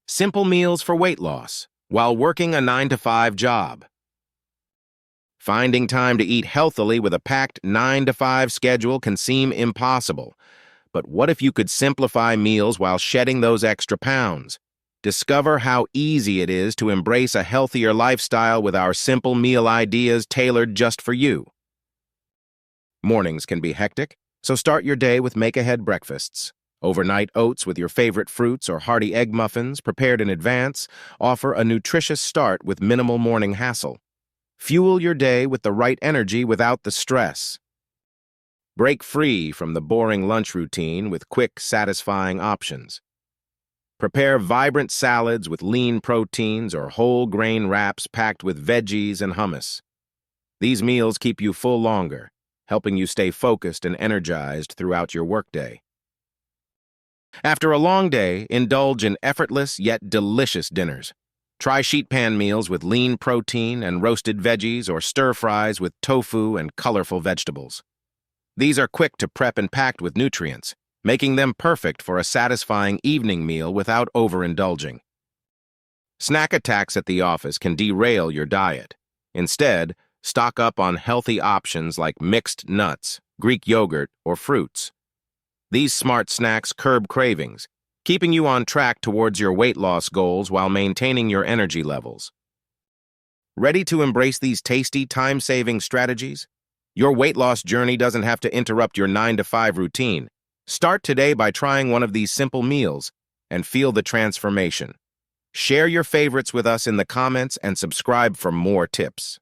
Simple meals for weight loss while working a 9-to-5 job. Finding time to eat healthily with a packed 9-to-5 schedule can seem impossible. But what if you could simplify meals while shedding those extra pounds? Discover how easy it is to embrace a healthier lifestyle with our simple meal ideas tailored just for you. Mornings can be hectic, so start your day with make-ahead breakfasts. Overnight oats with your favorite fruits or hearty egg muffins prepared in advance offer a nutritious start with minimal morning hassle. Fuel your day with the right energy without the stress. Break free from the boring lunch routine with quick, satisfying options. Prepare vibrant salads with lean proteins or whole grain wraps packed with veggies and hummus. These meals keep you full longer, helping you stay focused and energized throughout your workday. After a long day, indulge in effortless yet delicious dinners. Try sheet pan meals with lean protein and roasted veggies or stir-fries with tofu and colorful vegetables. These are quick to prep and packed with nutrients, making them perfect for a satisfying evening meal without overindulging. Snack attacks at the office can derail your diet. Instead, stock up on healthy options like mixed nuts, Greek yogurt, or fruits. These smart snacks curb cravings, keeping you on track towards your weight loss goals while maintaining your energy levels. Ready to embrace these tasty, time-saving strategies? Your weight loss journey doesn't have to interrupt your 9-to-5 routine. Start today by trying one of these simple meals and feel the transformation. Share your favorites with us in the comments and subscribe for more tips.